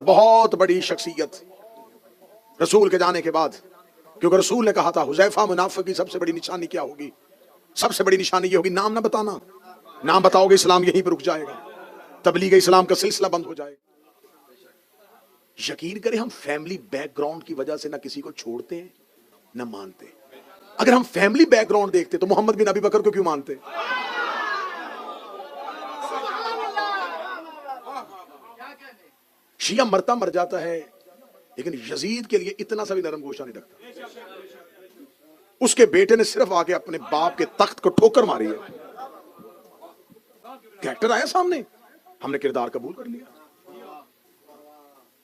بہت بڑی شخصیت رسول کے جانے کے بعد، کیونکہ رسول نے کہا تھا حذیفہ منافق کی سب سے بڑی نشانی کیا ہوگی؟ سب سے بڑی نشانی یہ ہوگی نام نہ بتانا. نام بتاؤ گے اسلام یہیں پہ رک جائے گا، تبلیغ اسلام کا سلسلہ بند ہو جائے گا. یقین کریں ہم فیملی بیک گراؤنڈ کی وجہ سے نہ کسی کو چھوڑتے ہیں نہ مانتے. اگر ہم فیملی بیک گراؤنڈ دیکھتے تو محمد بن ابی بکر کو کیوں مانتے؟ شیعہ مرتا مر جاتا ہے لیکن یزید کے لیے اتنا سا بھی نرم گوشہ نہیں رکھتا. اس کے بیٹے نے صرف آ کے اپنے باپ کے تخت کو ٹھوکر ماری ہے. کریکٹر آیا سامنے، ہم نے کردار قبول کر لیا.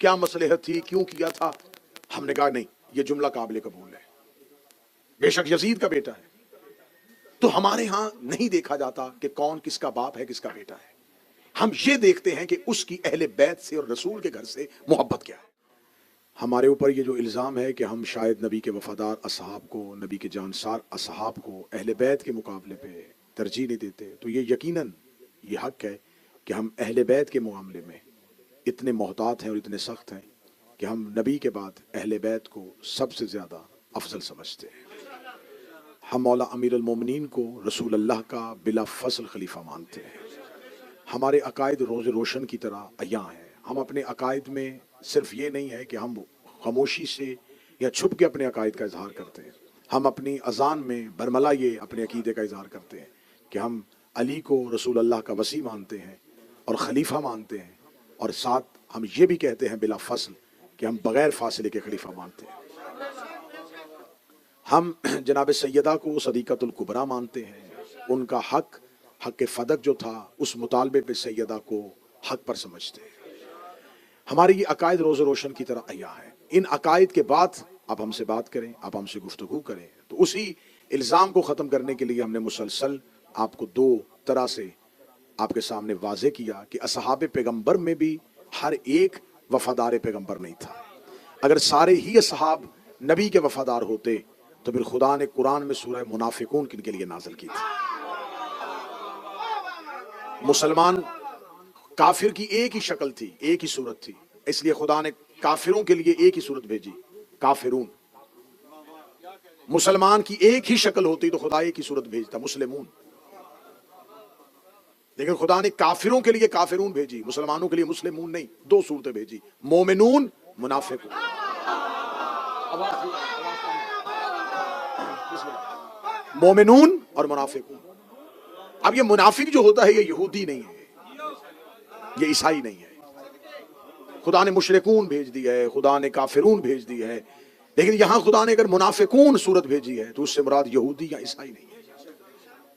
کیا مصلحت تھی، کیوں کیا تھا، ہم نے کہا نہیں یہ جملہ قابل قبول ہے، بے شک یزید کا بیٹا ہے. تو ہمارے ہاں نہیں دیکھا جاتا کہ کون کس کا باپ ہے کس کا بیٹا ہے. ہم یہ دیکھتے ہیں کہ اس کی اہل بیت سے اور رسول کے گھر سے محبت کیا ہے. ہمارے اوپر یہ جو الزام ہے کہ ہم شاید نبی کے وفادار اصحاب کو، نبی کے جانسار اصحاب کو اہل بیت کے مقابلے پہ ترجیح نہیں دیتے، تو یہ یقیناً یہ حق ہے کہ ہم اہل بیت کے معاملے میں اتنے محتاط ہیں اور اتنے سخت ہیں کہ ہم نبی کے بعد اہل بیت کو سب سے زیادہ افضل سمجھتے ہیں. ہم مولا امیر المومنین کو رسول اللہ کا بلا فصل خلیفہ مانتے ہیں. ہمارے عقائد روز روشن کی طرح عیاں ہیں. ہم اپنے عقائد میں صرف یہ نہیں ہے کہ ہم خاموشی سے یا چھپ کے اپنے عقائد کا اظہار کرتے ہیں. ہم اپنی اذان میں برملا یہ اپنے عقیدے کا اظہار کرتے ہیں کہ ہم علی کو رسول اللہ کا وصی مانتے ہیں اور خلیفہ مانتے ہیں، اور ساتھ ہم یہ بھی کہتے ہیں بلا فصل کہ ہم بغیر فاصلے کے خلیفہ مانتے ہیں. ہم جناب سیدہ کو صدیقۃ الکبریٰ مانتے ہیں. ان کا حق فدق جو تھا اس مطالبے پہ سیدہ کو حق پر سمجھتے ہیں. ہماری یہ عقائد روز روشن کی طرح عیاں ہے. ان عقائد کے بعد آپ ہم سے بات کریں، آپ ہم سے گفتگو کریں، تو اسی الزام کو ختم کرنے کے لیے ہم نے مسلسل آپ کو دو طرح سے آپ کے سامنے واضح کیا کہ اصحاب پیغمبر میں بھی ہر ایک وفادار پیغمبر نہیں تھا. اگر سارے ہی اصحاب نبی کے وفادار ہوتے تو پھر خدا نے قرآن میں سورہ منافقون کن کے لیے نازل کی تھی. مسلمان کافر کی ایک ہی شکل تھی، ایک ہی صورت تھی، اس لیے خدا نے کافروں کے لیے ایک ہی صورت بھیجی، کافرون. مسلمان کی ایک ہی شکل ہوتی تو خدا ایک ہی صورت بھیجتا، مسلمون. لیکن خدا نے کافروں کے لیے کافرون بھیجی، مسلمانوں کے لیے مسلمون نہیں، دو صورتیں بھیجی، مومنون منافقون. مومنون اور منافقون. اب یہ منافق جو ہوتا ہے یہ یہودی نہیں ہے، یہ عیسائی نہیں ہے. خدا نے مشرکون بھیج دی ہے، خدا نے کافرون بھیج دی ہے، لیکن یہاں خدا نے اگر منافقون صورت بھیجی ہے تو اس سے مراد یہودی یا عیسائی نہیں ہے.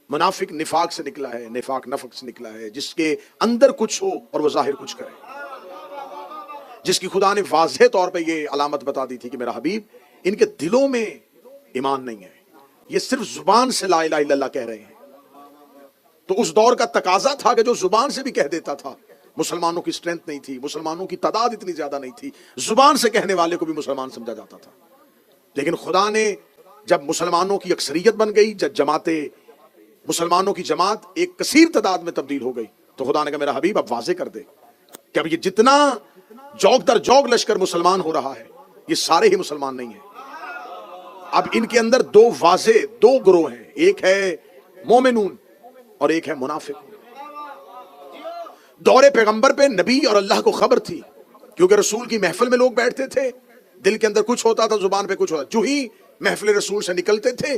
منافق نفاق سے نکلا ہے، نفاق نفق سے نکلا ہے، جس کے اندر کچھ ہو اور وہ ظاہر کچھ کرے. جس کی خدا نے واضح طور پہ یہ علامت بتا دی تھی کہ میرا حبیب ان کے دلوں میں ایمان نہیں ہے، یہ صرف زبان سے لا الہ الا اللہ کہہ رہے ہیں. تو اس دور کا تقاضا تھا کہ جو زبان سے بھی کہہ دیتا تھا. مسلمانوں کی سٹرینتھ نہیں تھی، مسلمانوں کی تعداد اتنی زیادہ نہیں تھی، زبان سے کہنے والے کو بھی مسلمان سمجھا جاتا تھا. لیکن خدا نے جب مسلمانوں کی اکثریت بن گئی، جب مسلمانوں کی جماعت ایک کثیر تعداد میں تبدیل ہو گئی، تو خدا نے کہا میرا حبیب اب واضح کر دے کہ اب یہ جتنا جوگ در جوگ لشکر مسلمان ہو رہا ہے یہ سارے ہی مسلمان نہیں ہیں. اب ان کے اندر دو واضح دو گروہ ہیں، ایک ہے مومنون اور ایک ہے منافق. دور پیغمبر پہ نبی اور اللہ کو خبر تھی، کیونکہ رسول کی محفل میں لوگ بیٹھتے تھے، دل کے اندر کچھ ہوتا تھا، زبان پہ کچھ ہوتا. جو ہی محفل رسول سے نکلتے تھے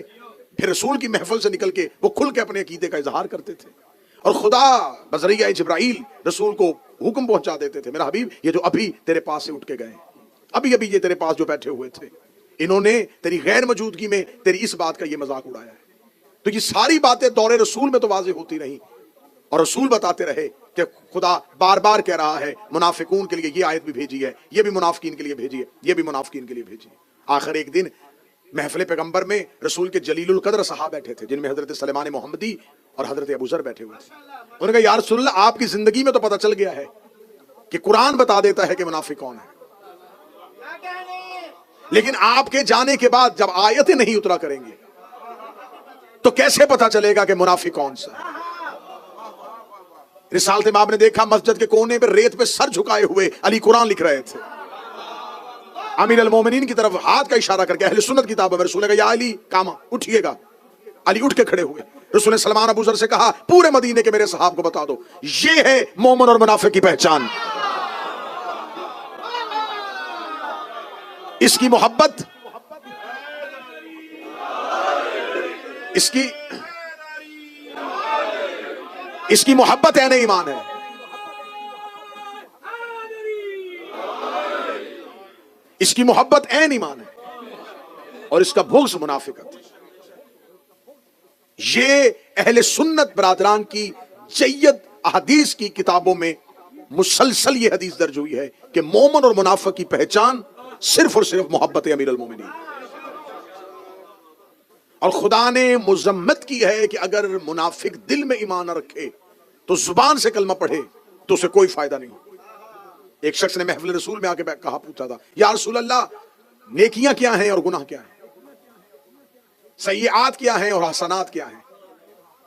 پھر رسول کی محفل سے نکل کے وہ کھل کے اپنے عقیدے کا اظہار کرتے تھے، اور خدا بذریعہ جبرائیل رسول کو حکم پہنچا دیتے تھے میرا حبیب یہ جو ابھی تیرے پاس سے اٹھ کے گئے، ابھی یہ تیرے پاس جو بیٹھے ہوئے تھے، انہوں نے تیری غیر موجودگی میں تیری اس بات کا یہ مذاق اڑایا ہے. تو یہ ساری باتیں دور رسول میں تو واضح ہوتی رہیں، اور رسول بتاتے رہے کہ خدا بار بار کہہ رہا ہے منافقون کے لیے یہ آیت بھی بھیجی ہے، یہ بھی منافقین کے لیے بھیجی ہے، یہ بھی منافقین کے لیے بھیجی ہے. آخر ایک دن محفل پیغمبر میں رسول کے جلیل القدر صحابہ بیٹھے تھے، جن میں حضرت سلیمان محمدی اور حضرت ابو ذر بیٹھے ہوئے تھے. انہوں نے کہا یا رسول اللہ آپ کی زندگی میں تو پتہ چل گیا ہے کہ قرآن بتا دیتا ہے کہ منافق کون ہے، لیکن آپ کے جانے کے بعد جب آیتیں نہیں اترا کریں گے تو کیسے پتہ چلے گا کہ منافق کون سا ہے؟ रिसालत इमाम ने देखा मस्जिद के कोने पे रेत पे सर झुकाए हुए अली कुरान लिख रहे थे। अमीर अल मोमिनीन की तरफ हाथ का इशारा करके अहले सुन्नत किताब में रसूल ने कहा या अली कामा उठिएगा। अली उठ के खड़े हुए। रसूल ने सलमान अबू ज़र से कहा पूरे मदीने के मेरे सहाब को बता दो ये है मोमिन और मुनाफिक की पहचान। इसकी मोहब्बत इसकी मोहब्बत ऐन ईमान है। इसकी मोहब्बत ऐन ईमान है और इसका बुग़्ज़ मुनाफिकत। ये अहले सुन्नत बरादरान की जय्यद अहदीस की किताबों में मुसलसल ये हदीस दर्ज हुई है कि मोमिन और मुनाफिक की पहचान सिर्फ और सिर्फ मोहब्बत अमीर अल मोमिनीन। और खुदा ने मुज़म्मत की है कि अगर मुनाफिक दिल में ईमान न रखे तो जुबान से कलमा पढ़े तो उसे कोई फायदा नहीं। एक शख्स ने महफिल रसूल में आके कहा पूछा था या रसूल अल्लाह नेकियां क्या हैं और गुनाह क्या है, सय्यात क्या हैं और हसनात क्या हैं।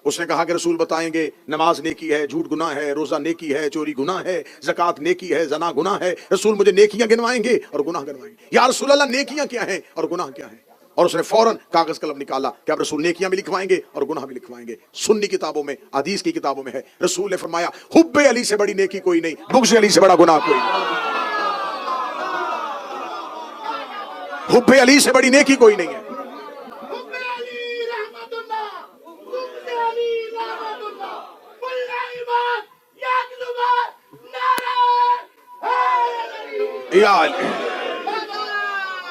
उसने कहा कि रसूल बताएंगे नमाज नेकी है, झूठ गुनाह है, रोजा नेकी है, चोरी गुनाह है, ज़कात नेकी है, जना गुनाह है। रसूल मुझे नेकियां गिनवाएंगे और गुनाह गिनवाएंगे। या रसूल अल्लाह नेकियां क्या हैं और गुनाह क्या है। और उसने फौरन कागज कलम निकाला कि अब रसूल नेकियां भी लिखवाएंगे और गुनाह भी लिखवाएंगे। सुन्नी किताबों में हदीस की किताबों में है रसूल ने फरमाया हुब्बे अली से बड़ी नेकी कोई नहीं, बुग़्ज़ अली से बड़ा गुनाह कोई नहीं। हुब्बे अली से बड़ी नेकी कोई नहीं है।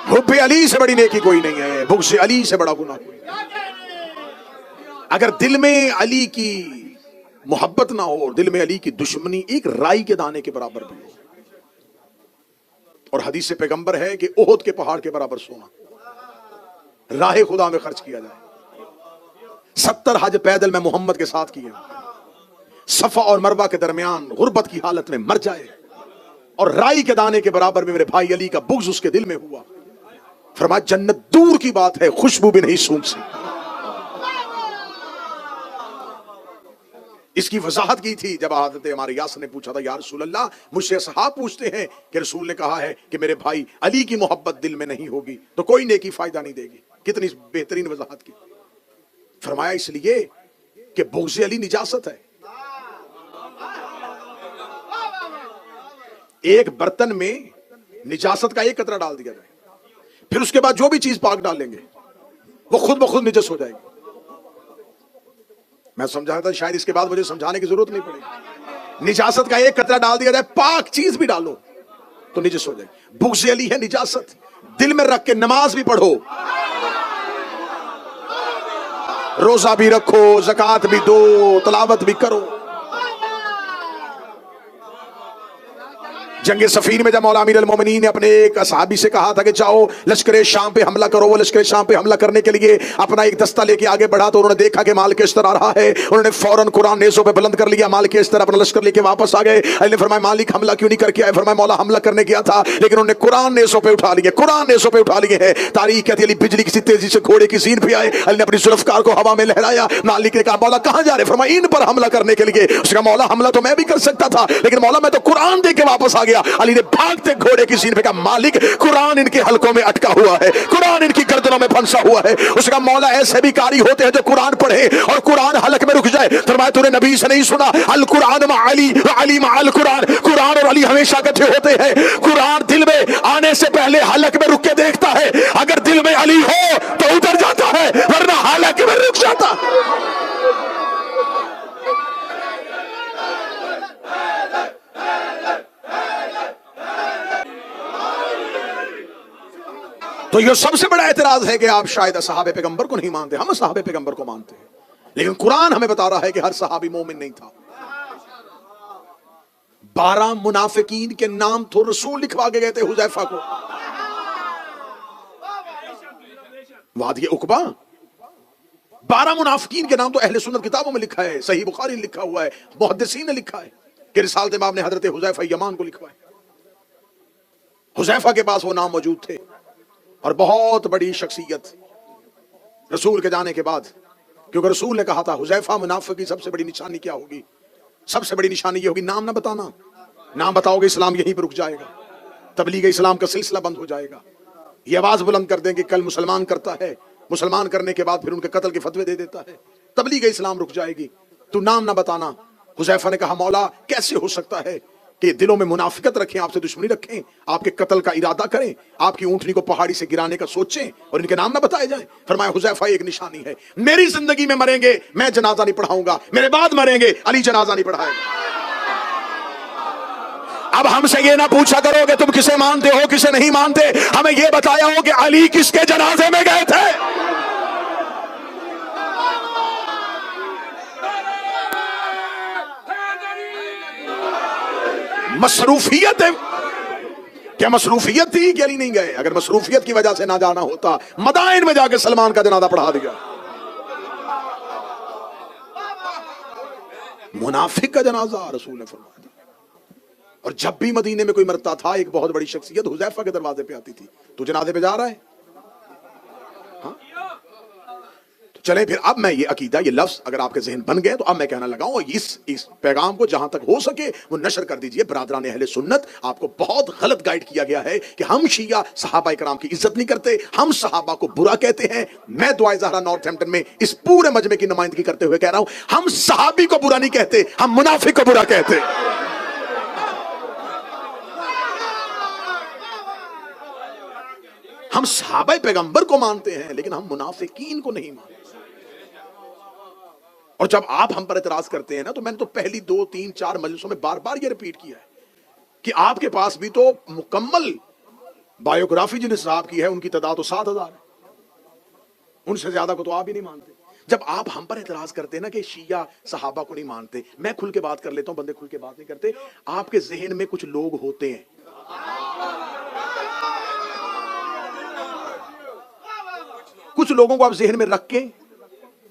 हुब्बे अली से बड़ी नेकी कोई नहीं है, बुग़्ज़ अली से बड़ा गुनाह कोई नहीं। अगर दिल में अली की मोहब्बत ना हो और दिल में अली की दुश्मनी एक राई के दाने के बराबर भी हो। और हदीस से पैगंबर है कि ओहद के पहाड़ के बराबर सोना राह खुदा में खर्च किया जाए। 70 हज पैदल में मोहम्मद के साथ किए, सफा और मरवा के दरमियान गुर्बत की हालत में मर जाए और राई के दाने के बराबर में मेरे भाई अली का बुग़्ज़ उसके दिल में हुआ। फरमाया जन्नत दूर की बात है खुशबू भी नहीं सूंघ सकती। इसकी वजाहत की थी जब हज़रत हमारे यासर ने पूछा था या रसूल अल्लाह मुझसे सहाब पूछते हैं कि रसूल ने कहा है कि मेरे भाई अली की मोहब्बत दिल में नहीं होगी तो कोई नेकी फायदा नहीं देगी। कितनी बेहतरीन वजाहत की। फरमाया इसलिए कि बुग़्ज़ अली निजासत है। एक बर्तन में निजासत का एक कतरा डाल दिया जाए, फिर उसके बाद जो भी चीज पाक डालेंगे वो खुद ब खुद निजस हो जाएगी। मैं समझा था शायद इसके बाद मुझे समझाने की जरूरत नहीं पड़ेगी। निजासत का एक कतरा डाल दिया जाए, पाक चीज भी डालो तो निजस हो जाएगी। बुग़्ज़ अली है निजासत। दिल में रख के नमाज भी पढ़ो, रोजा भी रखो, ज़कात भी दो, तलावत भी करो। जंग सफीर में जब मौला अमीर अल मोमिनीन ने अपने एक सहाबी से कहा था कि जाओ लश्कर शाम पे हमला करो, वो लश्कर शाम पे हमला करने के लिए अपना एक दस्ता लेके आगे बढ़ा तो उन्होंने देखा कि माल के अस्तर आ रहा है। उन्होंने फौरन कुरान नेज़ों पे बुलंद कर लिया, माल के अस्तर अपना लश्कर लेके वापस आ गए। अली ने फरमाया मालिक हमला क्यों नहीं करके आए। फरमाया मौला हमला करने गया था लेकिन उन्होंने कुरान नेज़ों पे उठा लिए, कुरान नेज़ों पे उठा लिए है। तारीख कहती है बिजली की तेजी से घोड़े की सीन पे आए। अली ने अपनी जुल्फ़कार को हवा में लहराया। मालिक ने कहा मौला कहां जा रहे। फरमाया इन पर हमला करने के लिए। उसका मौला हमला तो मैं भी कर सकता था लेकिन मौला मैं तो कुरान दे के वापस आ गया। अली ने घोड़े की सीन पे कहा मालिक कुरान इनके हलकों में अटका हुआ है, कुरान इनकी गर्दनों में फंसा हुआ है। उसका मौला ऐसे भी कारी होते हैं जो कुरान पढ़े और कुरान हलक में रुक जाए। फरमाया तूने नबी से नहीं सुना अल कुरान मा अली व अली मा अल कुरान। कुरान और अली हमेशा इकट्ठे होते हैं। कुरान दिल में आने से पहले हलक में रुक के देखता है, अगर दिल में अली हो तो उतर जाता है वरना हलक में रुक जाता। तो ये सबसे बड़ा एतराज है कि आप शायद सहाबे पैगंबर को नहीं मानते। हम सहाबे पैगंबर को मानते हैं लेकिन कुरान हमें बता रहा है कि हर सहाबी मोमिन नहीं था। 12 मुनाफिकीन के नाम तो रसूल लिखवा के गए थे हुज़ैफा को। वादी उकबा 12 मुनाफिकीन के नाम तो अहले सुन्नत किताबों में लिखा है, सही बुखारी लिखा हुआ है, मुहद्दिसीन ने लिखा है कि रिसालत इमाम ने हजरत हुज़ैफा यमान को लिखवाया। हुज़ैफा के पास वो नाम मौजूद थे और बहुत बड़ी शख्सियत रसूल के जाने के बाद, क्योंकि रसूल ने कहा था हुज़ैफा मुनाफिक की सबसे बड़ी निशानी क्या होगी सबसे बड़ी निशानी ये होगी नाम ना बताना। नाम बताओगे इस्लाम यहीं पर रुक जाएगा, तबलीग इस्लाम का सिलसिला बंद हो जाएगा। ये आवाज बुलंद कर देंगे कल मुसलमान करता है, मुसलमान करने के बाद फिर उनके कत्ल के फतवे दे देता है, तबलीग इस्लाम रुक जाएगी। तू नाम ना बताना। हुज़ैफा ने कहा मौला कैसे हो सकता है कि दिलों में मुनाफिकत रखें, आपसे दुश्मनी रखें, आपके कत्ल का इरादा करें, आपकी ऊंटनी को पहाड़ी से गिराने का सोचें और इनके नाम ना बताए जाएं। फरमाया हुज़ैफा एक निशानी है, मेरी जिंदगी में मरेंगे मैं जनाजा नहीं पढ़ाऊंगा, मेरे बाद मरेंगे अली जनाजा नहीं पढ़ाएगा। अब हमसे ये ना पूछा करो कि तुम किसे मानते हो किसे नहीं मानते, हमें ये बताया हो कि अली किसके जनाजे में गए थे। मसरूफियत है क्या? मसरूफियत थी कि अली नहीं गए? अगर मसरूफियत की वजह से ना जाना होता, मदाइन में जाके सलमान का जनाजा पढ़ा दिया। मुनाफिक का जनाजा रसूल ने फरमाया। और जब भी मदीने में कोई मरता था, एक बहुत बड़ी शख्सियत हुज़ैफा के दरवाजे पे आती थी, तू जनाजे पे जा रहा है? हाँ? तो चले फिर अब मैं ये अकीदा, ये लफ्ज अगर आपके जहन बन गए तो अब मैं कहना लगाऊं, और इस पैगाम को जहां तक हो सके वो नशर कर दीजिए। बरादरान अहले सुन्नत, आपको बहुत गलत गाइड किया गया है कि हम शिया सहाबा कराम की इज्जत नहीं करते, हम सहाबा को बुरा कहते हैं। मैं दुआए ज़हरा नॉर्थहैम्पटन में इस पूरे मजमे की नुमाइंदगी करते हुए कह रहा हूं, हम सहाबी को बुरा नहीं कहते, हम मुनाफिक को बुरा कहते हैं। हम सहाबा पैगंबर को मानते हैं लेकिन हम मुनाफिकीन को नहीं मानते। और जब आप हम पर एतराज करते हैं ना, तो मैंने तो पहली 2, 3, 4 मजलिसों में बार बार ये रिपीट किया है कि आपके पास भी तो मुकम्मल बायोग्राफी जिन साहब की है उनकी तादाद तो 7,000 है, उनसे ज्यादा को तो आप ही नहीं मानते। जब आप हम पर एतराज करते हैं ना कि शिया सहाबा को नहीं मानते, मैं खुल के बात कर लेता हूं, बंदे खुल के बात नहीं करते। आपके जहन में कुछ लोग होते हैं, कुछ लोगों को आप जहन में रख के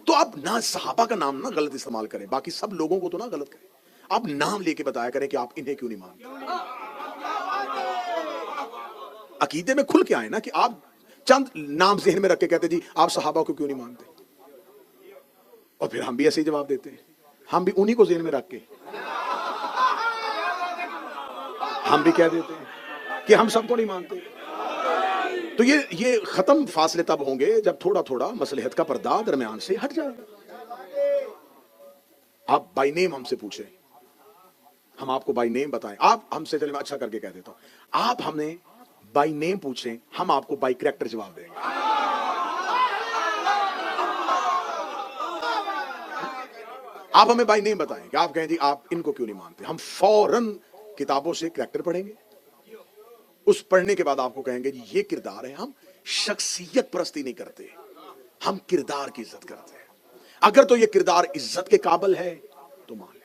तो आप ना सहाबा का नाम ना गलत इस्तेमाल करें, बाकी सब लोगों को तो ना गलत करें, आप नाम लेके बताया करें कि आप इन्हें क्यों नहीं मानते। अकीदे में खुल के आए ना कि आप चंद नाम जहन में रख के कहते जी आप सहाबा को क्यों नहीं मानते, और फिर हम भी ऐसे ही जवाब देते हैं, हम भी उन्हीं को जहन में रख के हम भी कह देते हैं कि हम सबको नहीं मानते। तो ये खत्म फासले तब होंगे जब थोड़ा थोड़ा मसलहत का पर्दा दरमियान से हट जाएगा। आप बाय नेम हमसे पूछें, हम आपको बाय नेम बताएं। आप हमसे, चलिए मैं अच्छा करके कह देता हूं, आप हमें बाय नेम पूछें, हम आपको बाय कैरेक्टर जवाब देंगे। आप हमें बाय नेम बताएं कि आप कहें जी आप इनको क्यों नहीं मानते, हम फौरन किताबों से कैरेक्टर पढ़ेंगे, उस पढ़ने के बाद आपको कहेंगे जी ये किरदार है। हम शख्सियत परस्ती नहीं करते, हम किरदार की इज्जत करते हैं। अगर तो ये किरदार इज्जत के काबिल है तो मान ले।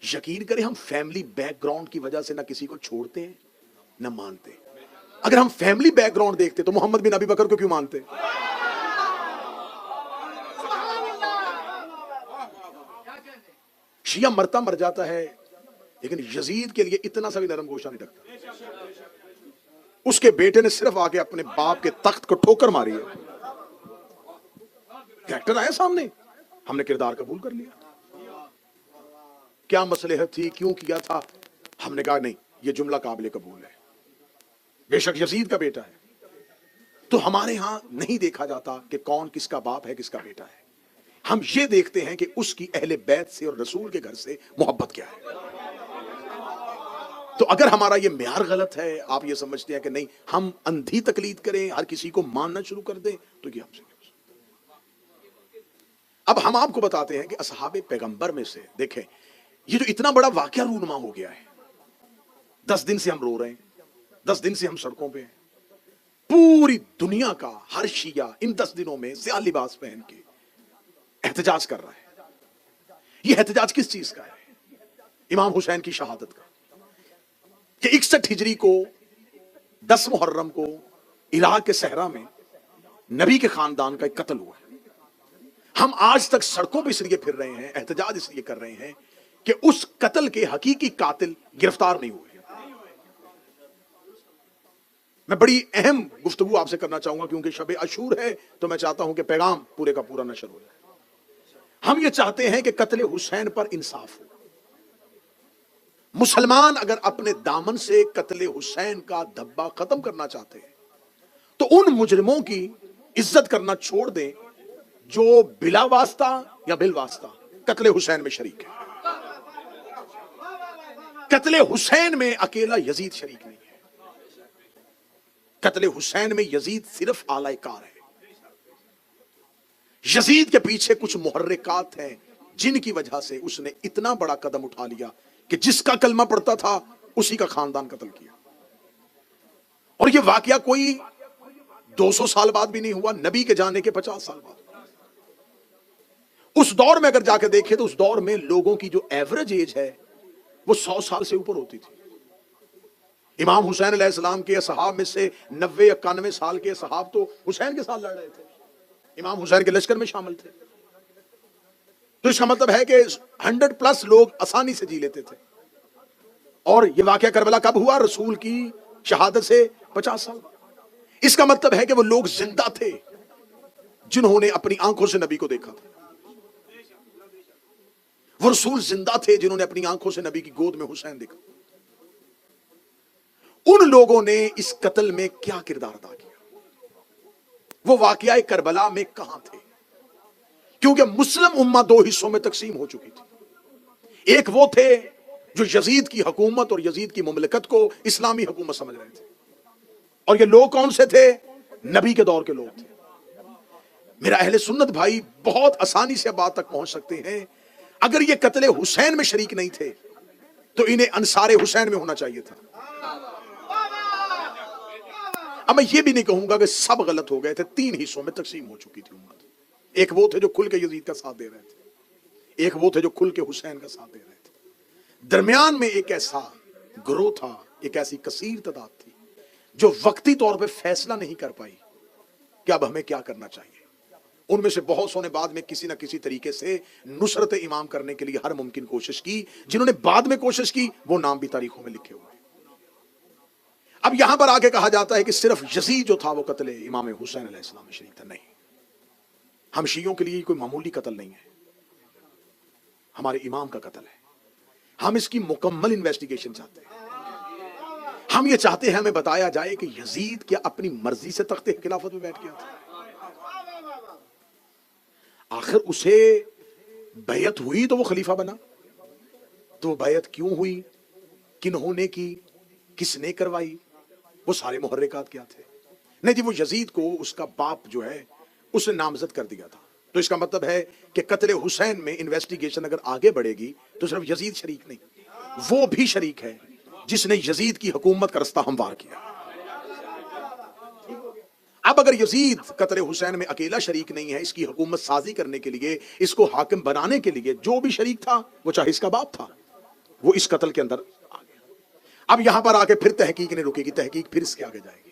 यकीन करें, हम फैमिली बैकग्राउंड की वजह से ना किसी को छोड़ते हैं ना मानते। अगर हम फैमिली बैकग्राउंड देखते तो मोहम्मद बिन अबी बकर को क्यों मानते? शिया मरता मर जाता है लेकिन यजीद के लिए इतना सा भी नरम गोशा नहीं रखता। उसके बेटे ने सिर्फ आके अपने बाप के तख्त को ठोकर मारी है, कैरेक्टर आया सामने, हमने किरदार कबूल कर लिया। क्या मसलहत थी, क्यों किया था, हमने कहा नहीं ये जुमला काबिल कबूल है, बेशक यजीद का बेटा है। तो हमारे यहां नहीं देखा जाता कि कौन किसका बाप है किसका बेटा है, हम ये देखते हैं कि उसकी अहले बैत से और रसूल के घर से मोहब्बत क्या है। तो अगर हमारा ये म्यार गलत है, आप ये समझते हैं कि नहीं हम अंधी तकलीद करें, हर किसी को मानना शुरू कर दें, तो ये हमसे नहीं हो सकता। अब हम आपको बताते हैं कि असहाबे पैगंबर में से देखें, ये जो इतना बड़ा वाकया रूनुमा हो गया है, 10 दिन से हम रो रहे हैं, 10 दिन से हम सड़कों पे हैं, पूरी दुनिया का हर शिया इन 10 दिनों में स्याह लिबास पहन के एहतजाज कर रहा है। ये एहतजाज किस चीज का है? इमाम हुसैन की शहादत का, कि 61 हिजरी को 10 मुहर्रम को इराक के सहरा में नबी के खानदान का एक कत्ल हुआ। हम आज तक सड़कों पर इसलिए फिर रहे हैं, एहतजाज इसलिए कर रहे हैं कि उस कत्ल के हकीकी कातिल गिरफ्तार नहीं हुए। मैं बड़ी अहम गुफ्तगू आपसे करना चाहूंगा क्योंकि शब अशूर है, तो मैं चाहता हूं कि पैगाम पूरे का पूरा नशर हो जाए। ہم یہ چاہتے ہیں کہ قتل حسین پر انصاف ہو. مسلمان اگر اپنے دامن سے قتل حسین کا دھبا ختم کرنا چاہتے ہیں تو ان مجرموں کی عزت کرنا چھوڑ دیں جو بلا واسطہ یا بال واسطہ قتل حسین میں شریک ہے. قتل حسین میں اکیلا یزید شریک نہیں ہے. قتل حسین میں یزید صرف آلہ کار ہے. یزید کے پیچھے کچھ محرکات ہیں جن کی وجہ سے اس نے اتنا بڑا قدم اٹھا لیا کہ جس کا کلمہ پڑھتا تھا اسی کا خاندان قتل کیا. اور یہ واقعہ کوئی 200 سال بعد بھی نہیں ہوا، نبی کے جانے کے 50 سال بعد. اس دور میں اگر جا کے دیکھیں تو اس دور میں لوگوں کی جو ایوریج ایج ہے وہ 100 سال سے اوپر ہوتی تھی. امام حسین علیہ السلام کے اصحاب میں سے 90-91 سال کے اصحاب تو حسین کے ساتھ لڑ رہے تھے، امام حسین کے لشکر میں شامل تھے. تو اس کا مطلب ہے کہ 100+ لوگ آسانی سے جی لیتے تھے. اور یہ واقعہ کربلا کب ہوا؟ رسول کی شہادت سے 50 سال. اس کا مطلب ہے کہ وہ لوگ زندہ تھے جنہوں نے اپنی آنکھوں سے نبی کو دیکھا تھا. وہ رسول زندہ تھے جنہوں نے اپنی آنکھوں سے نبی کی گود میں حسین دیکھا. ان لوگوں نے اس قتل میں کیا کردار ادا کیا؟ وہ واقعہ کربلا میں کہاں تھے؟ کیونکہ مسلم امہ 2 حصوں میں تقسیم ہو چکی تھی. ایک وہ تھے جو یزید کی حکومت اور یزید کی مملکت کو اسلامی حکومت سمجھ رہے تھے، اور یہ لوگ کون سے تھے؟ نبی کے دور کے لوگ تھے. میرا اہل سنت بھائی بہت آسانی سے بات تک پہنچ سکتے ہیں. اگر یہ قتل حسین میں شریک نہیں تھے تو انہیں انصار حسین میں ہونا چاہیے تھا. اب میں یہ بھی نہیں کہوں گا کہ سب غلط ہو گئے تھے. 3 حصوں میں تقسیم ہو چکی تھی امت. ایک وہ تھے جو کھل کے یزید کا ساتھ دے رہے تھے، ایک وہ تھے جو کھل کے حسین کا ساتھ دے رہے تھے. درمیان میں ایک ایسا گروہ تھا، ایک ایسی کثیر تعداد تھی جو وقتی طور پہ فیصلہ نہیں کر پائی کہ اب ہمیں کیا کرنا چاہیے. ان میں سے بہت سو نے بعد میں کسی نہ کسی طریقے سے نصرت امام کرنے کے لیے ہر ممکن کوشش کی. جنہوں نے بعد میں کوشش کی وہ نام بھی تاریخوں میں لکھے ہوئے. اب یہاں پر آگے کہا جاتا ہے کہ صرف یزید جو تھا وہ قتل امام حسین علیہ السلام میں شریک تھا. نہیں، ہم شیعوں کے لیے کوئی معمولی قتل نہیں ہے، ہمارے امام کا قتل ہے. ہم اس کی مکمل انویسٹیگیشن چاہتے ہیں. ہم یہ چاہتے ہیں ہمیں بتایا جائے کہ یزید کیا اپنی مرضی سے تخت خلافت میں بیٹھ گیا تھا؟ آخر اسے بیعت ہوئی تو وہ خلیفہ بنا. تو وہ بیعت کیوں ہوئی، کنہوں نے کی، کس نے کروائی، وہ سارے محرکات کیا تھے؟ نہیں جی، وہ یزید کو اس کا باپ جو ہے اسے نامزد کر دیا تھا. تو اس کا مطلب ہے کہ قتل حسین میں انویسٹیگیشن اگر آگے بڑھے گی تو صرف یزید شریک نہیں، وہ بھی شریک ہے جس نے یزید کی حکومت کا رستہ ہموار کیا. اب اگر یزید قتل حسین میں اکیلا شریک نہیں ہے، اس کی حکومت سازی کرنے کے لیے، اس کو حاکم بنانے کے لیے جو بھی شریک تھا، وہ چاہے اس کا باپ تھا، وہ اس قتل کے اندر آ گیا. اب یہاں پر آ کے پھر تحقیق نہیں رکے گی، تحقیق پھر اس کے آگے جائے گی.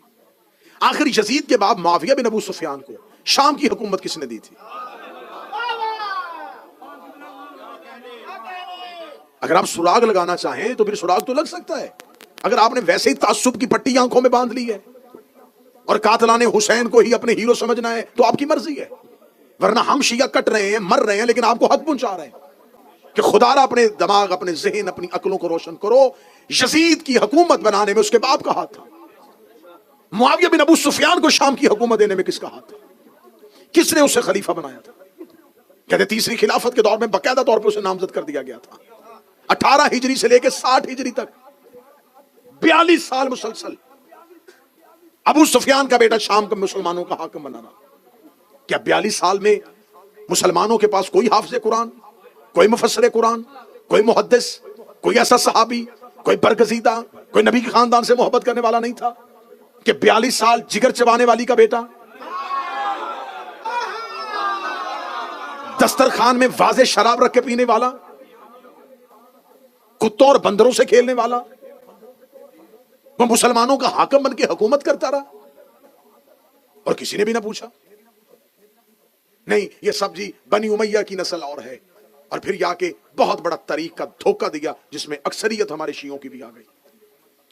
آخر یزید کے باپ معاویہ بن ابو سفیان کو شام کی حکومت کس نے دی تھی؟ اگر آپ سراغ لگانا چاہیں تو پھر سراغ تو لگ سکتا ہے. اگر آپ نے ویسے ہی تعصب کی پٹی آنکھوں میں باندھ لی ہے اور قاتلان حسین کو ہی اپنے ہیرو سمجھنا ہے تو آپ کی مرضی ہے. ورنہ ہم شیعہ کٹ رہے ہیں، مر رہے ہیں، لیکن آپ کو حق پہنچا رہے ہیں کہ خدا را اپنے دماغ، اپنے ذہن، اپنی عقلوں کو روشن کرو. یزید کی حکومت بنانے میں اس کے باپ کا ہاتھ تھا. معاویہ بن ابو سفیان کو شام کی حکومت دینے میں کس کا ہاتھ تھا؟ کس نے اسے خلیفہ بنایا تھا؟ کہتے تیسری خلافت کے دور میں باقاعدہ طور پر اسے نامزد کر دیا گیا تھا. 18 ہجری سے لے کے 60 ہجری تک 42 سال مسلسل ابو سفیان کا بیٹا شام کے مسلمانوں کا حاکم بنا رہا. کیا 42 سال میں مسلمانوں کے پاس کوئی حافظ قرآن، کوئی مفسر قرآن، کوئی محدث، کوئی ایسا صحابی، کوئی برگزیدہ، کوئی نبی کے خاندان سے محبت کرنے والا نہیں تھا کہ 42 سال جگر چبانے والی کا بیٹا، دسترخوان میں واضح شراب رکھ کے پینے والا، کتوں اور بندروں سے کھیلنے والا، وہ مسلمانوں کا حاکم بن کے حکومت کرتا رہا اور کسی نے بھی نہ پوچھا؟ نہیں، یہ سب جی بنی امیہ کی نسل اور ہے. اور پھر یا کے بہت بڑا طریق کا دھوکہ دیا جس میں اکثریت ہمارے شیعوں کی بھی آ گئی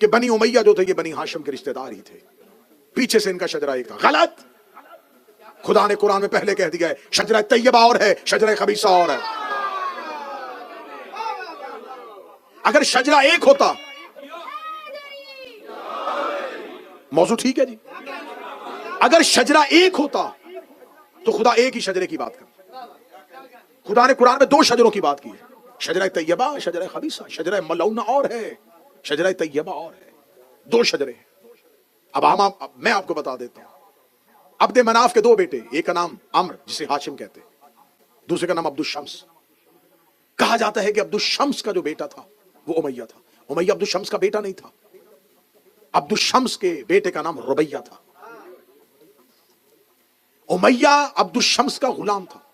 کہ بنی امیہ جو تھے یہ بنی ہاشم کے رشتہ دار ہی تھے، پیچھے سے ان کا شجرہ ایک تھا. غلط. खुदा ने कुरान में पहले कह दिया है शजरा तैयबा और है, शजरा खबीसा और है। अगर शजरा एक होता, मौजू ठीक है जी, अगर शजरा एक होता तो खुदा एक ही शजरे की बात कर। खुदा ने कुरान में दो शजरों की बात की है, शजरा तैयबा, शजरा खबीसा। शजरा मलऊना और है, शजरा तैयबा और है, दो शजरे हैं। अब मैं आपको बता देता हूं, अब्द मनाफ के दो बेटे, एक का नाम अम्र जिसे हाशिम कहते, दूसरे का नाम अब्दुल शम्स। कहा जाता है कि अब्दुल शम्स का जो बेटा था वो उमैया था। उमैया अब्दुल शम्स का बेटा नहीं था, अब्दुल शम्स के बेटे का नाम रुबैया था। उमैया अब्दुल शम्स का गुलाम था।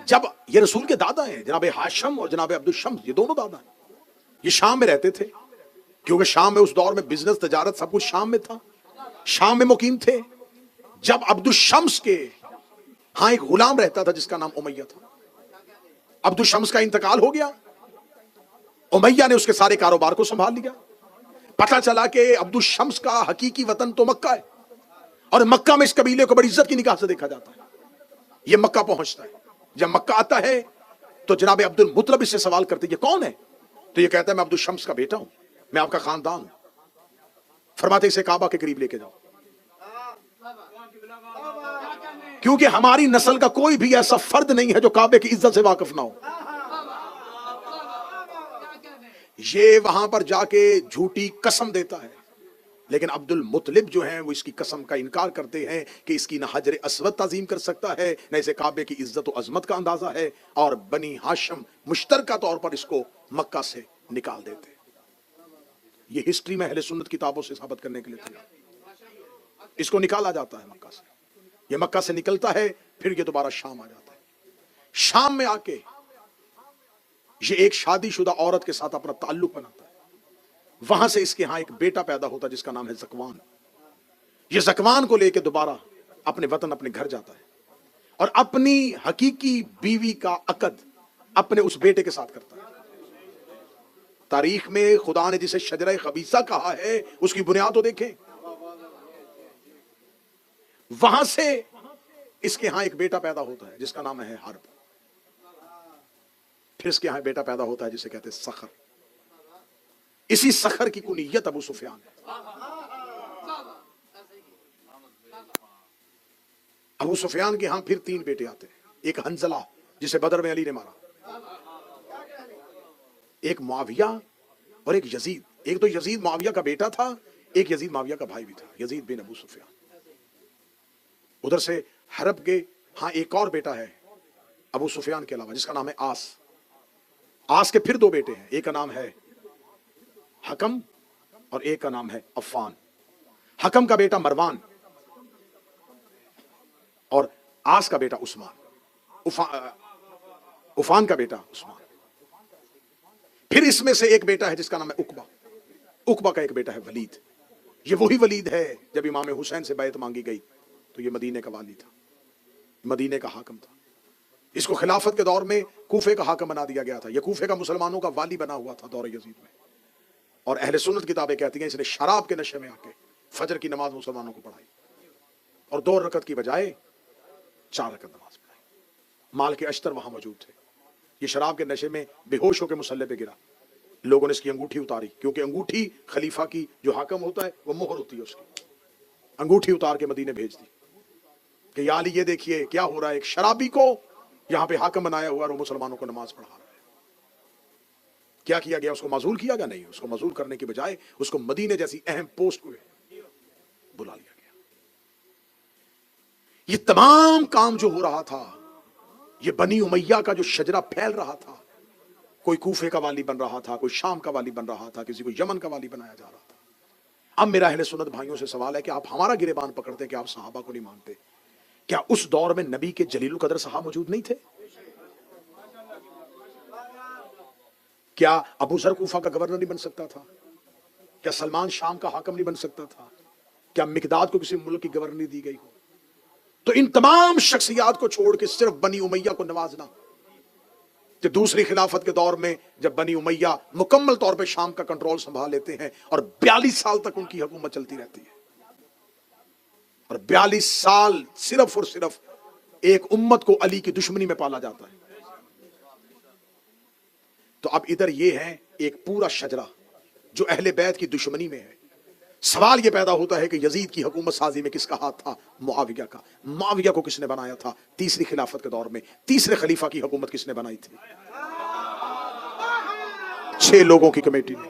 जब ये रसूल के दादा हैं जनाब हाशिम और जनाब अब्दुल शम्स, ये दोनों दादा हैं, ये शाम में रहते थे, क्योंकि शाम में उस दौर में बिजनेस तजारत सब कुछ शाम में था, शाम में मुकीम थे। जब अब्दुल शम्स के हाँ एक गुलाम रहता था जिसका नाम उमैया था, अब्दुल शम्स का इंतकाल हो गया, उमैया ने उसके सारे कारोबार को संभाल लिया। पता चला कि अब्दुल शम्स का हकीकी वतन तो मक्का है, और मक्का में इस कबीले को बड़ी इज्जत की निगाह से देखा जाता है। ये मक्का पहुंचता है, जब मक्का आता है तो जनाब अब्दुल मुतलब इससे सवाल करते ये कौन है, तो ये कहता है मैं अब्दुल शम्स का बेटा हूं, मैं आपका खानदान हूं। फरमाते इसे काबा के करीब लेके जाओ, क्योंकि हमारी नस्ल का कोई भी ऐसा फर्द नहीं है जो काबे की इज्जत से वाकिफ ना हो। ये वहां पर जाके झूठी कसम देता है, लेकिन अब्दुल मुतलिब जो है वो इसकी कसम का इनकार करते हैं कि इसकी न हजर अस्वद ताजीम कर सकता है, न इसे काबे की इज्जत और अजमत का अंदाजा है, और बनी हाशिम मुश्तरका तौर पर इसको मक्का से निकाल देते। ये हिस्ट्री में अहले सुन्नत किताबों से साबित करने के लिए तैयार। इसको निकाला जाता है मक्का से, ये मक्का से निकलता है, फिर ये दोबारा शाम आ जाता है। शाम में आके ये एक शादीशुदा औरत के साथ अपना ताल्लुक बनाता है। वहां से इसके यहां एक बेटा पैदा होता है जिसका नाम है ज़कवान। ये ज़कवान को लेकर दोबारा अपने वतन अपने घर जाता है, और अपनी हकीकी बीवी का अकद अपने उस बेटे के साथ करता है। तारीख में खुदा ने जिसे शजरा खबीसा कहा है उसकी बुनियाद तो देखें। वहां से इसके यहां एक बेटा पैदा होता है जिसका नाम है हर्ब। फिर इसके यहां बेटा पैदा होता है जिसे कहते हैं सखर। इसी सखर की कुनियत अबू सुफियान है। अबू सुफियान के यहां फिर तीन बेटे आते हैं, एक हंजला जिसे बदर में अली ने मारा, एक मुआविया और एक यजीद। एक तो यजीद मुआविया का बेटा था, एक यजीद मुआविया का भाई भी था, यजीद बिन अबू सुफियान। उधर से हरब के हाँ एक और बेटा है अबू सुफियान के अलावा जिसका नाम है आस। आस के फिर दो बेटे हैं, एक का नाम है हकम और एक का नाम है अफ़ान। हकम का बेटा मरवान और आस का बेटा उस्मान, उफान का बेटा उस्मान। फिर इसमें से एक बेटा है जिसका नाम है उकबा। उकबा का एक बेटा है वलीद। ये वही वलीद है जब इमाम हुसैन से बैत मांगी गई तो ये मदीने का वाली था, मदीने का हाकम था। इसको खिलाफत के दौर में कूफे का हाकम बना दिया गया था। यह कूफे का मुसलमानों का वाली बना हुआ था दौर यजीद में। और अहले सुन्नत किताबें कहती हैं इसने शराब के नशे में आके फजर की नमाज मुसलमानों को पढ़ाई, और 2 रकत की बजाय 4 रकत नमाज पढ़ाई। माल के अश्तर वहां मौजूद थे। ये शराब के नशे में बेहोश होकर मुसल्ले पे गिरा। लोगों ने इसकी अंगूठी उतारी, क्योंकि अंगूठी खलीफा की जो हाकम होता है वो मोहर होती है उसकी। अंगूठी उतार के मदीने भेज दी कि या अली ये देखिए क्या हो रहा है, एक शराबी को यहां पे हाकम बनाया हुआ और वो मुसलमानों को नमाज पढ़ा रहा है। क्या किया गया? उसको माजूल किया गया? नहीं, उसको माजूल करने की बजाय उसको मदीने जैसी अहम पोस्ट पे बुला लिया गया। ये तमाम काम जो हो रहा था, ये बनी उमैया का जो शजरा फैल रहा था, कोई कूफे का वाली बन रहा था, कोई शाम का वाली बन रहा था, किसी को यमन का वाली बनाया जा रहा था। अब मेरा अहले सुन्नत भाइयों से सवाल है कि आप हमारा गिरेबान पकड़ते कि आप सहाबा को नहीं मानते। क्या उस दौर में नबी के जलीलुल कदर सहाबा मौजूद नहीं थे? क्या अबू जर कूफा का गवर्नर नहीं बन सकता था? क्या सलमान शाम का हाकम नहीं बन सकता था? क्या मिकदाद को किसी मुल्क की गवर्नरी दी गई हो? तो इन तमाम शख्सियात को छोड़ के सिर्फ बनी उमैया को नवाजना, कि दूसरी खिलाफत के दौर में जब बनी उमैया मुकम्मल तौर पे शाम का कंट्रोल संभाल लेते हैं और 42 साल तक उनकी हुकूमत चलती रहती है। اور 42 سال صرف اور صرف ایک امت کو علی کی دشمنی میں پالا جاتا ہے. تو اب ادھر یہ ہے ایک پورا شجرہ جو اہل بیت کی دشمنی میں ہے. سوال یہ پیدا ہوتا ہے کہ یزید کی حکومت سازی میں کس کا ہاتھ تھا؟ معاویہ کا. معاویہ کو کس نے بنایا تھا؟ تیسری خلافت کے دور میں تیسرے خلیفہ کی حکومت کس نے بنائی تھی؟ 6 لوگوں کی کمیٹی نے.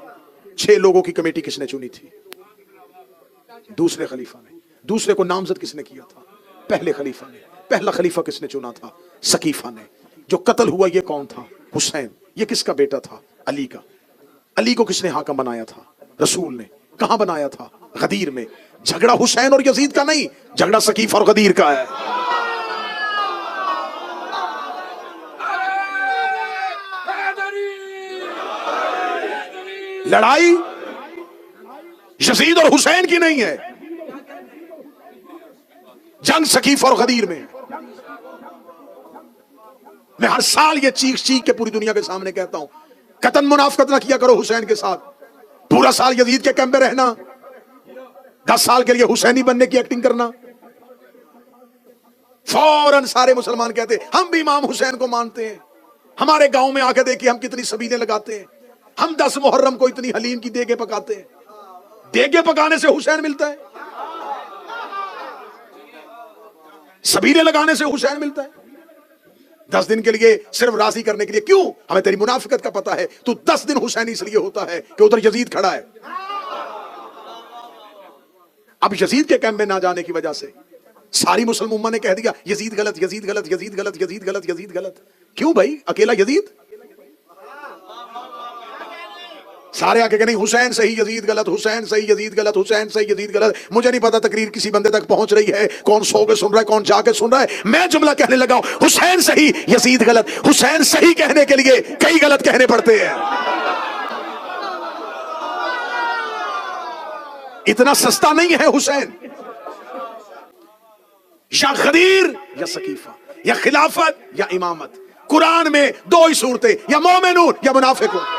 6 لوگوں کی کمیٹی کس نے چنی تھی؟ دوسرے خلیفہ نے. دوسرے کو نامزد کس نے کیا تھا؟ پہلے خلیفہ نے. پہلا خلیفہ کس نے چنا تھا؟ سقیفہ نے. جو قتل ہوا یہ کون تھا؟ حسین. یہ کس کا بیٹا تھا؟ علی کا. علی کو کس نے حاکم بنایا تھا؟ رسول نے. کہاں بنایا تھا؟ غدیر میں. جھگڑا حسین اور یزید کا نہیں، جھگڑا سقیفہ اور غدیر کا ہے. لڑائی یزید اور حسین کی نہیں ہے، جنگ سقیفہ اور غدیر میں. میں ہر سال یہ چیخ چیخ کے پوری دنیا کے سامنے کہتا ہوں، قطعاً منافقت نہ کیا کرو حسین کے ساتھ. پورا سال یزید کے کیمپ میں رہنا، 10 سال کے لیے حسینی بننے کی ایکٹنگ کرنا. فوراً سارے مسلمان کہتے ہیں ہم بھی امام حسین کو مانتے ہیں. ہمارے گاؤں میں آ کے دیکھیے ہم کتنی سبیلیں لگاتے ہیں. ہم 10 محرم کو اتنی حلیم کی دیگیں پکاتے ہیں. دیگیں پکانے سے حسین ملتا ہے؟ سبیلیں لگانے سے حسین ملتا ہے؟ 10 دن کے لیے صرف راضی کرنے کے لیے. کیوں؟ ہمیں تیری منافقت کا پتا ہے. تو 10 دن حسینی اس لیے ہوتا ہے کہ ادھر یزید کھڑا ہے. اب یزید کے کیمپ میں نہ جانے کی وجہ سے ساری مسلم امت نے کہہ دیا یزید غلط، یزید غلط، یزید غلط، یزید غلط، یزید غلط. کیوں بھائی اکیلا یزید؟ سارے آگے کہ نہیں حسین صحیح یزید غلط، حسین صحیح یزید غلط، حسین صحیح یزید غلط. مجھے نہیں پتا تقریر کسی بندے تک پہنچ رہی ہے، کون سو کے سن رہا ہے، کون جا کے سن رہا ہے. میں جملہ کہنے لگا ہوں حسین صحیح یزید غلط. حسین صحیح کہنے کے لیے کئی غلط کہنے پڑتے ہیں. اتنا سستا نہیں ہے حسین. یا غدیر یا سقیفہ، یا خلافت یا امامت. قرآن میں 2 ہی صورتیں، یا مومنون یا منافقون.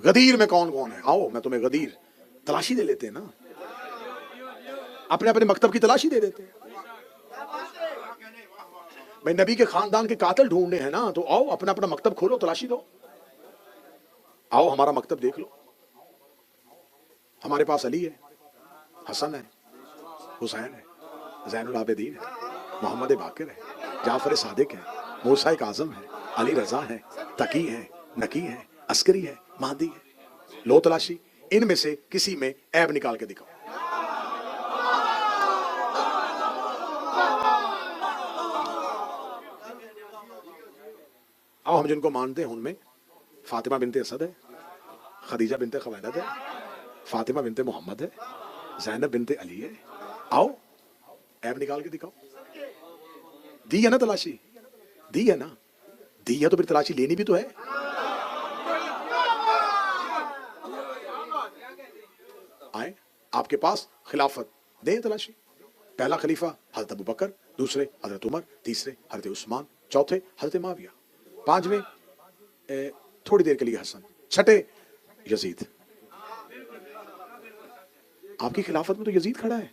غدیر میں کون کون ہے؟ آؤ میں تمہیں غدیر تلاشی دے لیتے ہیں نا، اپنے اپنے مکتب کی تلاشی دے دیتے ہیں. میں نبی کے خاندان کے قاتل ڈھونڈنے ہیں نا، تو آؤ اپنا اپنا مکتب کھولو، تلاشی دو. آؤ ہمارا مکتب دیکھ لو. ہمارے پاس علی ہے، حسن ہے، حسین ہے، زین العابدین ہے، محمد باقر ہے، جعفر صادق ہے، موسیٰ کاظم ہے، علی رضا ہے، تقی ہے، نقی ہے، عسکری ہے، مہدی ہے. لو تلاشی. ان میں سے کسی میں عیب نکال کے دکھاؤ. ہم جن کو مانتے ہیں ان میں فاطمہ بنت اسد ہے، خدیجہ بنت خویلد ہے، فاطمہ بنت محمد ہے، زینب بنت علی ہے. آؤ عیب نکال کے دکھاؤ. دی ہے نا تلاشی؟ دی ہے نا؟ دی ہے تو پھر تلاشی لینی بھی تو ہے. آئیں آپ کے پاس خلافت دیں تلاشی. پہلا خلیفہ حضرت ابوبکر، دوسرے حضرت عمر، تیسرے حضرت عثمان، چوتھے حضرت معاویہ، 5ویں تھوڑی دیر کے لیے حسن، 6ٹھے یزید. آپ کی خلافت میں تو یزید کھڑا ہے.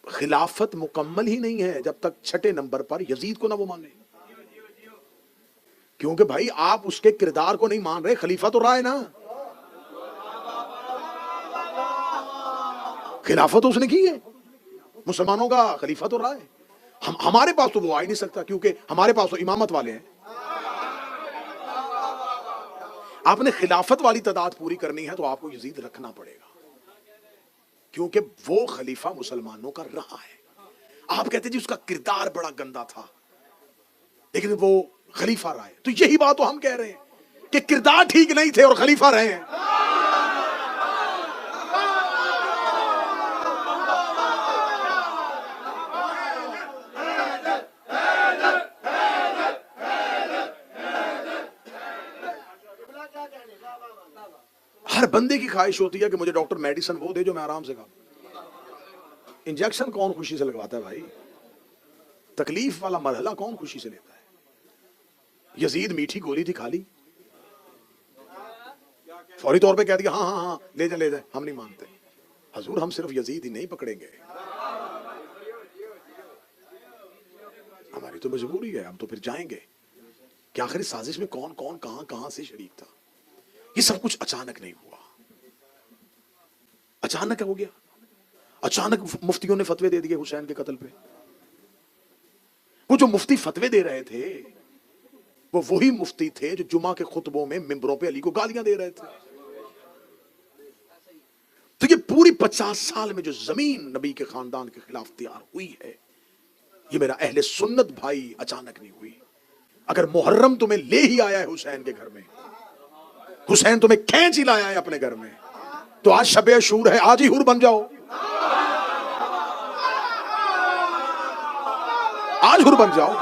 خلافت مکمل ہی نہیں ہے جب تک 6ٹھے نمبر پر یزید کو نہ وہ مانے. کیونکہ بھائی آپ اس کے کردار کو نہیں مان رہے، خلیفہ تو رہا ہے نا. خلافت اس نے کی ہے، مسلمانوں کا خلیفہ تو رہا ہے. ہمارے پاس تو وہ آ ہی نہیں سکتا، کیونکہ ہمارے پاس تو امامت والے ہیں. آپ نے خلافت والی تعداد پوری کرنی ہے تو آپ کو یزید رکھنا پڑے گا، کیونکہ وہ خلیفہ مسلمانوں کا رہا ہے. آپ کہتے جی اس کا کردار بڑا گندا تھا لیکن وہ خلیفہ رہا ہے. تو یہی بات تو ہم کہہ رہے ہیں کہ کردار ٹھیک نہیں تھے اور خلیفہ رہے ہیں. ہر بندے کی خواہش ہوتی ہے کہ مجھے ڈاکٹر میڈیسن وہ دے جو میں آرام سے کھاؤں. انجیکشن کون خوشی سے لگواتا ہے بھائی؟ تکلیف والا مرحلہ کون خوشی سے لیتا ہے؟ यजीद मीठी गोली थी, खा ली, फौरी तौर पे कह दिया हाँ हाँ हाँ ले जाए, हम नहीं मानते। हजूर हम सिर्फ यजीद ही नहीं पकड़ेंगे, हमारी तो मजबूरी है, हम तो फिर जाएंगे कि आखिर साजिश में कौन कौन कहां कहां से शरीक था। ये सब कुछ अचानक नहीं हुआ, अचानक हो गया। अचानक मुफ्तियों ने फतवे दे दिए हुसैन के कत्ल पे। वो जो मुफ्ती फतवे दे रहे थे वो वही मुफ्ती थे जो जुमा के खुतबों में मिंबरों पे अली को गालियां दे रहे थे। तो ये पूरी 50 साल में जो जमीन नबी के खानदान के खिलाफ तैयार हुई है, ये मेरा अहले सुन्नत भाई अचानक नहीं हुई। अगर मुहर्रम तुम्हें ले ही आया है हुसैन के घर में, हुसैन तुम्हें खींच ही लाया है अपने घर में, तो आज शबे अशूर है, आज ही हुर बन जाओ, आज हुर बन जाओ।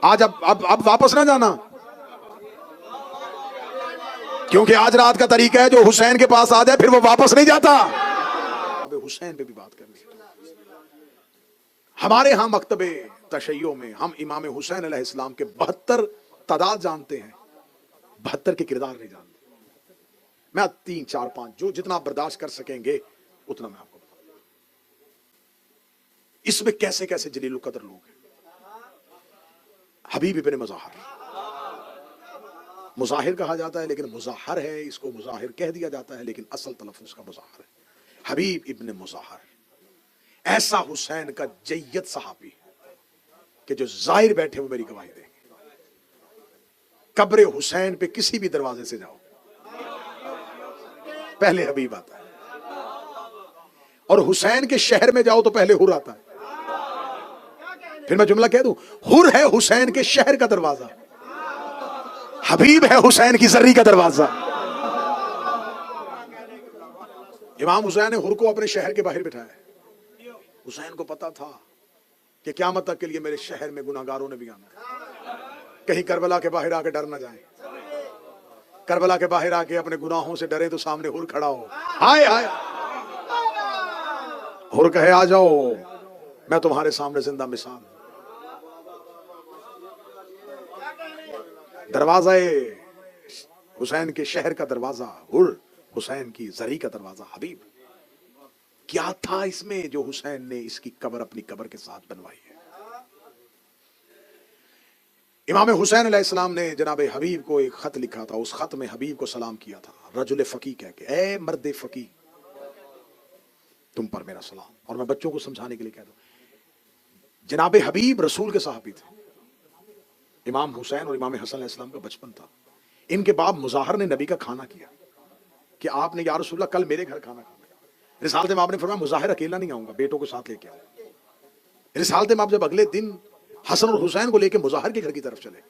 आज अब वापस ना जाना, क्योंकि आज रात का तरीका है जो हुसैन के पास आ जाए फिर वो वापस नहीं जाता। अब हुसैन पे भी बात करनी है। हमारे यहां मकतबे तशय्यो में हम इमाम हुसैन अलैहिस्सलाम के 72 तादाद जानते हैं, 72 के किरदार नहीं जानते। मैं 3 4 5 जो जितना आप बर्दाश्त कर सकेंगे उतना मैं आपको बताऊं। इसमें कैसे कैसे जलील कदर लोग हैं। हबीब इब्न मुज़ाहिर, मुज़ाहिर कहा जाता है लेकिन मुज़ाहिर है, इसको मुज़ाहिर कह दिया जाता है लेकिन असल तलफ़्फ़ुज़ का मुज़ाहिर है। हबीब इब्न मुज़ाहिर ऐसा हुसैन का जय्यद सहाबी कि जो जाहिर बैठे वो मेरी गवाही देंगे। कब्र हुसैन पे किसी भी दरवाजे से जाओ पहले हबीब आता है, और हुसैन के शहर में जाओ तो पहले हुर आता है। फिर मैं जुमला कह दूं, हुर है हुसैन के शहर का दरवाजा, हबीब है हुसैन की जर्री का दरवाजा। इमाम हुसैन ने हुर को अपने शहर के बाहर बिठाया। हुसैन को पता था कि क़यामत तक के लिए मेरे शहर में गुनाहगारों ने भी आना है, कहीं करबला के बाहर आके डर ना जाए, करबला के बाहर आके अपने गुनाहों से डरे तो सामने हुर खड़ा हो, हाय हाय हुर कहे आ जाओ मैं तुम्हारे सामने जिंदा मिसाल। दरवाजा हुसैन के शहर का दरवाजा हुर, हुसैन की जरी का दरवाजा हबीब। क्या था इसमें जो हुसैन ने इसकी कब्र अपनी कब्र के साथ बनवाई है। इमाम हुसैन अलैहिस्सलाम ने जनाब हबीब को एक खत लिखा था, उस खत में हबीब को सलाम किया था रजुल फकी कह के, ए मर्द फकी तुम पर मेरा सलाम। और मैं बच्चों को समझाने के लिए कह दूं, जनाब हबीब रसूल के सहाबी थे। इमाम हुसैन और इमाम हसन अलैहिस्सलाम का बचपन था। इनके बाप मुज़ाहिर ने नबी का खाना किया कि आपने या रसूलल्लाह कल मेरे घर खाना खाना। रिसालत में आपने फरमाया मुज़ाहिर अकेला नहीं आऊंगा, बेटों को साथ लेके आऊंगा। रिसालत में आप जब अगले दिन हसन और हुसैन को लेकर मुज़ाहिर के घर की तरफ चले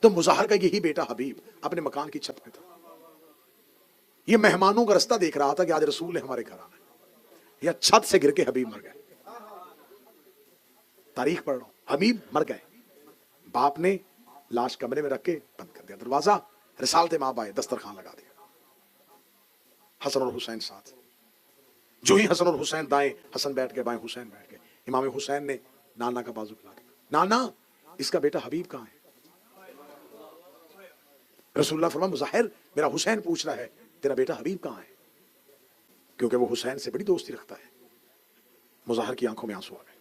तो मुज़ाहिर का यही बेटा हबीब अपने मकान की छत में था। ये मेहमानों का रास्ता देख रहा था कि आज रसूल ने हमारे घर आना है, या छत से गिर के हबीब मर गए। तारीख पढ़ रहा हूं, हबीब मर गए। बाप ने लाश कमरे में रख के बंद कर दिया दरवाजा। रिसालत में आप आए, दस्तरखान लगा दिया, हसन और हुसैन साथ। जो ही हसन और हुसैन दाएं, हसन बैठ गए, बाएं हुसैन बैठ गए। इमाम हुसैन ने नाना का बाजू खिला दिया, नाना इसका बेटा हबीब कहां है। रसूलुल्लाह फरमाया मुज़ाहिर मेरा हुसैन पूछ रहा है तेरा बेटा हबीब कहां है, क्योंकि वो हुसैन से बड़ी दोस्ती रखता है। मुज़ाहिर की आंखों में आंसू आ गए,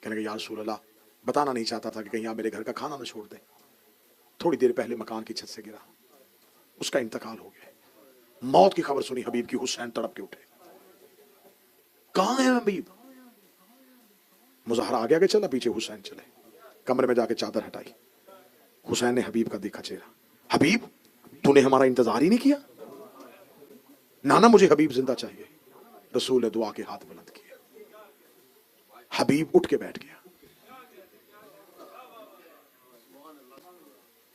कहने लगे या रसूलल्लाह बताना नहीं चाहता था कि कहीं आप मेरे घर का खाना ना छोड़ दें। थोड़ी देर पहले मकान की छत से गिरा, उसका इंतकाल हो गया। मौत की खबर सुनी हबीब की, हुसैन तड़प के उठे, कहां है हबीब। मुज़ाहिर आगे आगे चला, पीछे हुसैन चले। कमरे में जाके चादर हटाई, हुसैन ने हबीब का देखा चेहरा। हबीब तूने हमारा इंतजार ही नहीं किया। नाना मुझे हबीब जिंदा चाहिए। रसूल ने दुआ के हाथ बुलंद किए, हबीब उठ के बैठ गया।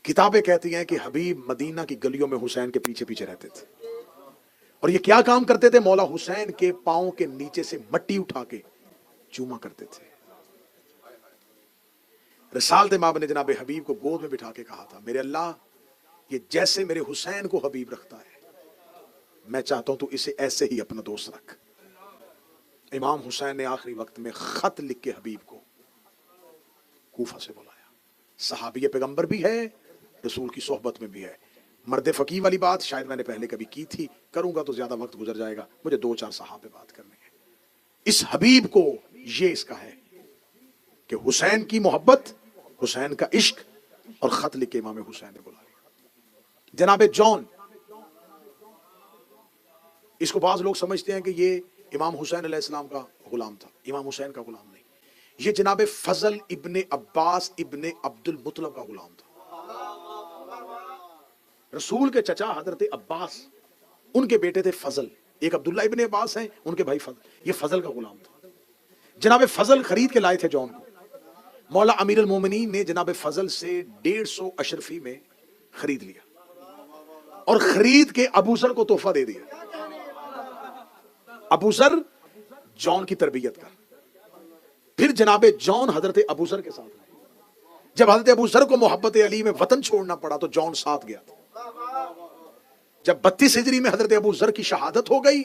किताबें कहती हैं कि हबीब मदीना की गलियों में हुसैन के पीछे पीछे रहते थे, और ये क्या काम करते थे, मौला हुसैन के पांव के नीचे से मट्टी उठा के चूमा करते थे। रिसालत इमाम ने जनाब हबीब को गोद में बिठा के कहा था, मेरे अल्लाह ये जैसे मेरे हुसैन को हबीब रखता है, मैं चाहता हूं तू इसे ऐसे ही अपना दोस्त रख। इमाम हुसैन ने आखिरी वक्त में खत लिख के हबीब को कूफा से बुलाया। सहाबी पैगंबर भी है, रसूल की सोहबत में भी है। मर्द फकीह वाली बात शायद मैंने पहले कभी की थी, करूंगा तो ज्यादा वक्त गुजर जाएगा, मुझे 2-4 सहाबे बात करनी है। इस हबीब को ये इसका है कि हुसैन की मोहब्बत, हुसैन का इश्क, और खत लिख के इमाम हुसैन ने बुला लिया। जनाबे जॉन, इसको बाज लोग समझते हैं कि ये इमाम हुसैन अलैहिस्सलाम का गुलाम था, इमाम हुसैन का गुलाम नहीं, ये जनाबे फजल इब्ने अब्बास इब्ने अब्दुल मुत्तलब का गुलाम था। रसूल के चचा हजरत अब्बास, उनके बेटे थे फजल, एक अब्दुल्ला इब्ने अब्बास हैं, उनके भाई फजल, ये फजल का गुलाम था। जनाबे फजल खरीद के लाए थे जॉन को। मौला अमीर अल मोमिनीन ने जनाबे फजल से 150 अशरफी में खरीद लिया और खरीद के अबूजर को तोहफा दे दिया। अबूजर जॉन की तरबियत कर। फिर जनाबे जॉन हजरत अबूजर के साथ रहे। जब हजरत अबूजर को मोहब्बत अली में वतन छोड़ना पड़ा तो जॉन साथ गया था। जब 32 हिजरी में हजरत अबूजर की शहादत हो गई,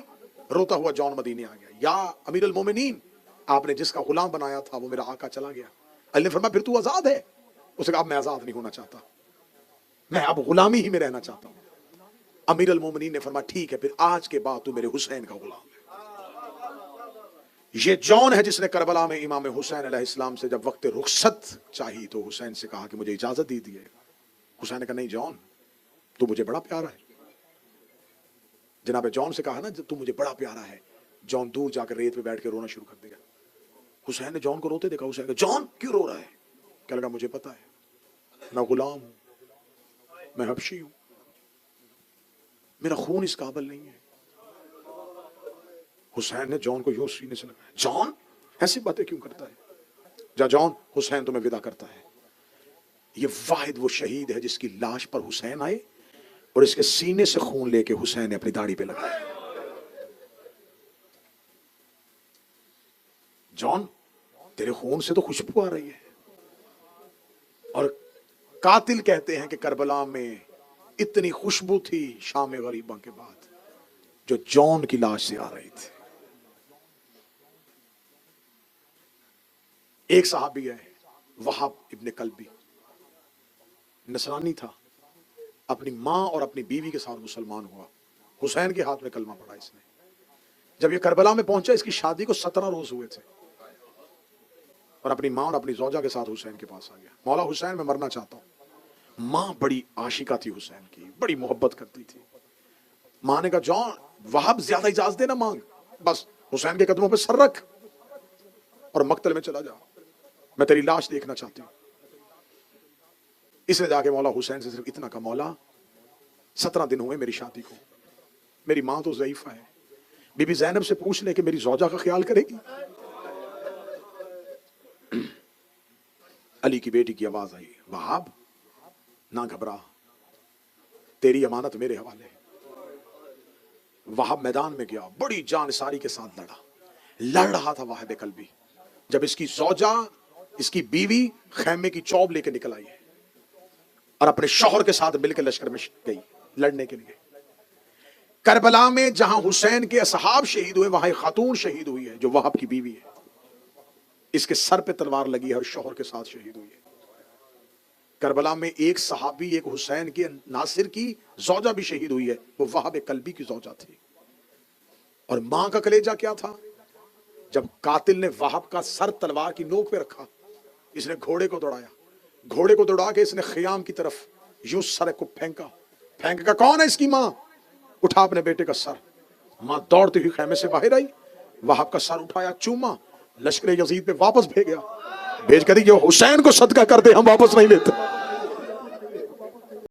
रोता हुआ जॉन मदीने आ गया। या अमीर अल मोमिनीन, आपने जिसका गुलाम बनाया था वो मेरा आका चला गया। अली ने फरमाया फिर तू आजाद है? उसने कहा मैं आजाद नहीं होना चाहता, मैं अब गुलामी ही में रहना चाहता हूं। अमीर अल मोमिनीन ने फरमाया ठीक है, फिर आज के बाद तू मेरे हुसैन का गुलाम है। ये जॉन है जिसने करबला में इमाम हुसैन अलैहिस्सलाम से जब वक्त रुखसत चाहिए तो हुसैन से कहा कि मुझे इजाजत दे दिए। हुसैन ने कहा नहीं जॉन, तू मुझे बड़ा प्यारा है। जनाब जॉन से कहा ना तू मुझे बड़ा प्यारा है। जॉन दूर जाकर रेत पे बैठ के रोना शुरू कर दिया। हुसैन ने जॉन को रोते देखा। हुसैन कहा जॉन क्यों रो रहा है? क्या लगा मुझे पता है, मैं गुलाम हूं, मैं हबशी हूं, मेरा खून इस काबिल नहीं है। हुसैन ने जॉन को यूं सीने से लगाया। जॉन ऐसी बातें क्यों करता है? जा जॉन, हुसैन तुम्हें विदा करता है। ये वाहिद वो शहीद है जिसकी लाश पर हुसैन आए और इसके सीने से खून लेके हुसैन ने अपनी दाढ़ी पे लगाया। जॉन तेरे खून से तो खुशबू आ रही है। और कातिल कहते हैं कि करबला में इतनी खुशबू थी शाम गरीबा के बाद जो जॉन की लाश से आ रही थी। एक सहाबी है वहाब इब्ने कल्बी, नसरानी था, अपनी मां और अपनी बीवी के साथ मुसलमान हुआ। हुसैन के हाथ में कलमा पड़ा इसने। जब ये करबला में पहुंचा, इसकी शादी को 17 रोज हुए थे और अपनी मां और अपनी जोजा के साथ हुसैन के पास आ गया। मौला हुसैन, मैं मरना चाहता हूं। मां बड़ी आशिका थी हुसैन की, बड़ी मोहब्बत करती थी। मां ने कहा जॉन, वहाब ज्यादा इजाजत देना मांग, बस हुसैन के कदमों पे सर रख और मक्तल में चला जा, मैं तेरी लाश देखना चाहती हूं। इसने जाके मौला हुसैन से सिर्फ इतना कहा, मौला 17 दिन हुए मेरी शादी को, मेरी मां तो ज़ईफा है, बीबी ज़ैनब से पूछ ले कि मेरी जोजा का ख्याल करेगी। अली की बेटी की आवाज आई, वहाब ना घबरा, तेरी अमानत मेरे हवाले। वहाब मैदान में गया, बड़ी जानसारी के साथ लड़ रहा था वाहिब कल्बी। जब इसकी जोजा, इसकी बीवी खैमे की चौब लेके निकल आई है और अपने शौहर के साथ मिलकर लश्कर में गई लड़ने के लिए। करबला में जहां हुसैन के असहाब शहीद हुए, वहां एक खातून शहीद हुई है जो वहाब की बीवी है। इसके सर पे तलवार लगी है और शौहर के साथ शहीद हुई है। करबला में एक सहाबी, एक हुसैन के नासिर की जोजा भी शहीद हुई है, वो वहाब कल्बी की जोजा थी। और मां का कलेजा क्या था? जब कातिल ने वहाब का सर तलवार की नोक पे रखा, इसने घोड़े को दौड़ाया, घोड़े को दौड़ा के इसने खियाम की तरफ यूं सर को फेंक का कौन है इसकी मां? उठा अपने बेटे का सर। मां दौड़ती हुई खैमे से बाहर आई, वहाब का सर उठाया, चूमा, लश्कर यजीद पे वापस भेज कर जो हुसैन को सदका कर दे हम वापस नहीं लेते।